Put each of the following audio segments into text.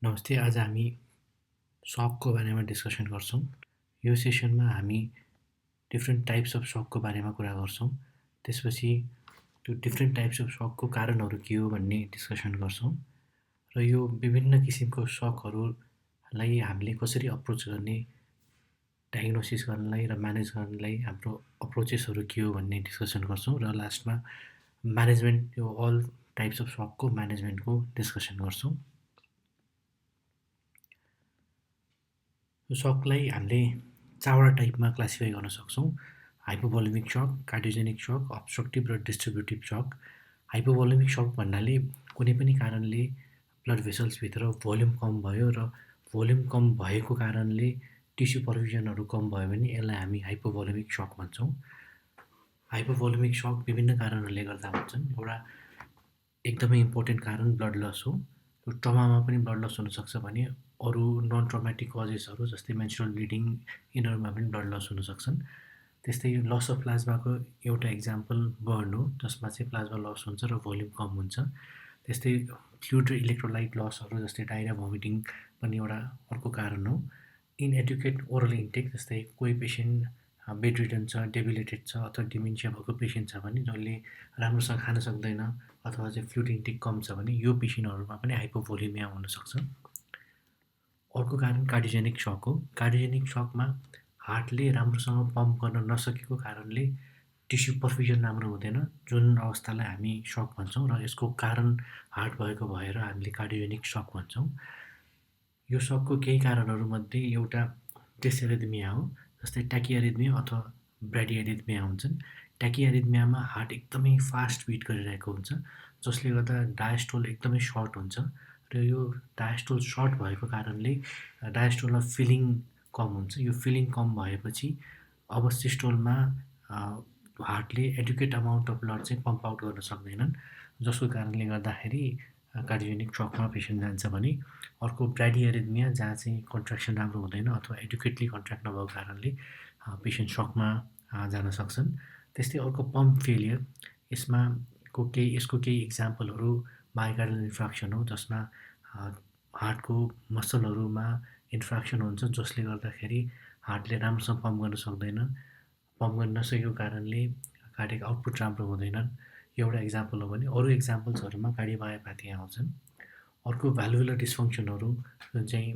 नमस्ते, आज हामी सकको बारेमा डिस्कसन गर्छौँ। यो सेसनमा हामी डिफ्रेन्ट टाइप्स अफ सकको बारेमा कुरा गर्छौँ। त्यसपछि त्यो डिफ्रेन्ट टाइप्स अफ सकको कारणहरू के हो भन्ने डिस्कसन गर्छौँ र यो विभिन्न किसिमको सकहरूलाई हामीले कसरी अप्रोच गर्ने, डायग्नोसिस गर्नलाई र म्यानेज गर्नलाई हाम्रो अप्रोचेसहरू के हो भन्ने डिस्कसन गर्छौँ र लास्टमा म्यानेजमेन्ट यो अल टाइप्स अफ सकको म्यानेजमेन्टको डिस्कसन गर्छौँ। यो सकलाई हामीले 4वटा टाइपमा क्लासिफाई गर्न सक्छौँ। हाइपोभोलेमिक सक, कार्डियोजेनिक सक, अब्स्ट्रक्टिभ र डिस्ट्रिब्युटिभ सक। हाइपोभोलेमिक सक भन्नाले कुनै पनि कारणले ब्लड भेसल्सभित्र भोल्युम कम भयो र भोल्युम कम भएको कारणले टिस्यु पर्फ्युजनहरू कम भयो भने यसलाई हामी हाइपोभोलेमिक सक भन्छौँ। हाइपोभोलेमिक सक विभिन्न कारणहरूले गर्दा हुन्छन्। एउटा एकदमै इम्पोर्टेन्ट कारण ब्लड लस हो। यो ट्रमामा पनि ब्लड लस हुनसक्छ भने अरू नन ट्रमेटिक कजेसहरू जस्तै मेन्स्ट्रुअल ब्लिडिङ यिनीहरूमा पनि ब्लड लस हुनसक्छन्। त्यस्तै लस अफ प्लाज्माको एउटा इक्जाम्पल बर्न हो, जसमा चाहिँ प्लाज्मा लस हुन्छ र भोल्युम कम हुन्छ। त्यस्तै फ्लुइड र इलेक्ट्रोलाइट लसहरू जस्तै डायरिया भोमिटिङ पनि एउटा अर्को कारण हो। इनएडुकेट ओरल इन्टेक, जस्तै कोही पेसेन्ट बेड रिडन छ, डेबिलिटेड छ अथवा डिमेन्सिया भएको पेसेन्ट छ भने जसले राम्रोसँग खान सक्दैन अथवा चाहिँ फ्लुइड इन्टेक कम छ भने यो पेसेन्टहरूमा पनि हाइपोभोलिमिया हुनसक्छ। अर्को कारण कार्डियोजेनिक सक हो। कार्डियोजेनिक सकमा हार्टले राम्रोसँग पम्प गर्न नसकेको कारणले टिस्यु पर्फ्युजन राम्रो हुँदैन, जुन अवस्थालाई हामी सक भन्छौँ र यसको कारण हार्ट भएको भएर हामीले कार्डियोजेनिक सक भन्छौँ। यो सकको केही कारणहरूमध्ये एउटा डिसएरिथमिया हो, जस्तै ट्याकिएरिथमिया अथवा ब्राडिएरिथमिया हुन्छन्। ट्याकिएरिथमियामा हार्ट एकदमै फास्ट बिट गरिरहेको हुन्छ, जसले गर्दा डायस्टोल एकदमै सर्ट हुन्छ र यो डायस्टोल सर्ट भएको कारणले डायस्टोलमा फिलिङ कम हुन्छ। यो फिलिङ कम भएपछि अब सिस्टोलमा हार्टले एडुकेट अमाउन्ट अफ ब्लड चाहिँ पम्प आउट गर्न सक्दैनन्, जसको कारणले गर्दाखेरि कार्डियोजेनिक सकमा पेसेन्ट जान्छ भने अर्को ब्राडिएरिथमिया, जहाँ चाहिँ कन्ट्र्याक्सन राम्रो हुँदैन अथवा एडुकेटली कन्ट्र्याक्ट नभएको कारणले पेसेन्ट सकमा जान सक्छन्। त्यस्तै अर्को पम्प फेलियर, यसको केही इक्जाम्पलहरू मायोकार्डियल इन्फ्राक्सन हो, जसमा हार्टको मसलहरूमा इन्फ्राक्सन हुन्छ, जसले गर्दाखेरि हार्टले राम्रोसँग पम्प गर्न सक्दैन। पम्प गर्न नसकेको कारणले कार्डियक आउटपुट राम्रो हुँदैनन्। एउटा इक्जाम्पल हो भने अरू इक्जाम्पल्सहरूमा कार्डियोमायोप्याथी आउँछन्। अर्को भ्याल्भुलर डिस्फङ्क्सनहरू, जुन चाहिँ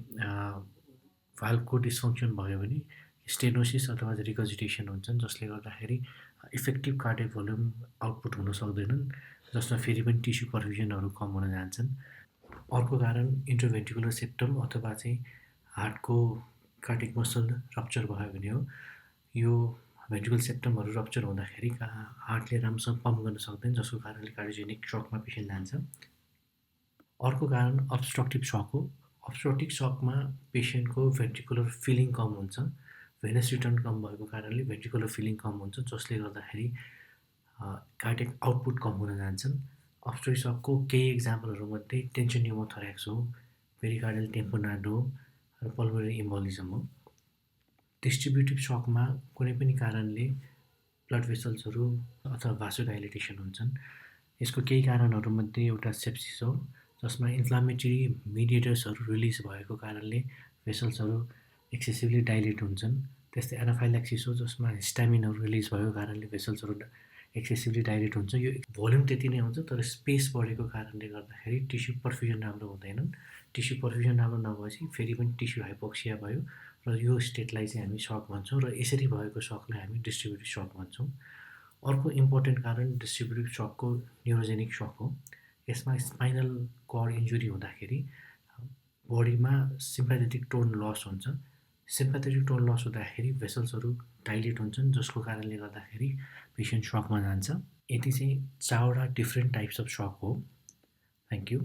भाल्भको डिस्फङ्क्सन भयो भने स्टेनोसिस अथवा रिगर्जिटेसन हुन्छन्, जसले गर्दाखेरि इफेक्टिभ कार्डियक भोल्युम आउटपुट हुन सक्दैनन्, जसमा फेरि पनि टिस्यु पर्फ्युजनहरू कम हुन जान्छन्। अर्को कारण इन्ट्रोभेन्ट्रिकुलर सेप्टम अथवा चाहिँ हार्टको कार्डियक मसल रप्चर भयो भने हो। यो भेन्ट्रिकल सेप्टमहरू रप्चर हुँदाखेरि हार्टले राम्रोसँग पम्प गर्न सक्दैन, जसको कारणले कार्डियोजेनिक सकमा पेसेन्ट जान्छ। अर्को कारण अब्स्ट्रक्टिभ सक हो। अब्स्ट्रक्टिभ सकमा पेसेन्टको भेन्ट्रिकुलर फिलिङ कम हुन्छ, भेनस रिटर्न कम भएको कारणले भेन्ट्रिकुलर फिलिङ कम हुन्छ, जसले गर्दाखेरि कार्डियक आउटपुट कम हुन जान्छन्। अब्स्ट्रक्टिभ सकको केही इक्जाम्पलहरूमध्ये टेन्सन न्युमोथोर्याक्स हो, पेरिकार्डियल टेम्पोनाड हो र पल्मोनरी इम्बोलिजम हो। डिस्ट्रिब्युटिभ सकमा कुनै पनि कारणले ब्लड भेसल्सहरू अथवा भासोडाइलेटेसन हुन्छन्। यसको केही कारणहरूमध्ये एउटा सेप्सिस हो, जसमा इन्फ्लामेटरी मिडिएटर्सहरू रिलिज भएको कारणले भेसल्सहरू एक्सेसिभली डाइलेट हुन्छन्। त्यस्तै एनाफाइल्याक्सिस हो, जसमा हिस्टामिनहरू रिलिज भएको कारणले भेसल्सहरू एक्सेसिभली डाइलेट हुन्छ। यो भोल्युम त्यति नै हुन्छ, तर स्पेस बढेको कारणले गर्दाखेरि टिस्यु पर्फ्युजन राम्रो हुँदैनन्। टिस्यु पर्फ्युजन राम्रो नभएपछि फेरि पनि टिस्यु हाइपोक्सिया भयो र यो स्टेटलाई चाहिँ हामी सक भन्छौँ र यसरी भएको सकलाई हामी डिस्ट्रिब्युटिभ सक भन्छौँ। अर्को इम्पोर्टेन्ट कारण डिस्ट्रिब्युटिभ सकको न्युरोजेनिक सक हो। यसमा स्पाइनल कर्ड इन्जुरी हुँदाखेरि बडीमा सिम्प्याथेटिक टोन लस हुन्छ। सिम्प्याथेटिक टोन लस हुँदाखेरि भेसल्सहरू डाइलेट हुन्छन्, जसको कारणले गर्दाखेरि पेसेन्ट सकमा जान्छ। यति चाहिँ 4वटा डिफ्रेन्ट टाइप्स अफ सक हो। Thank you.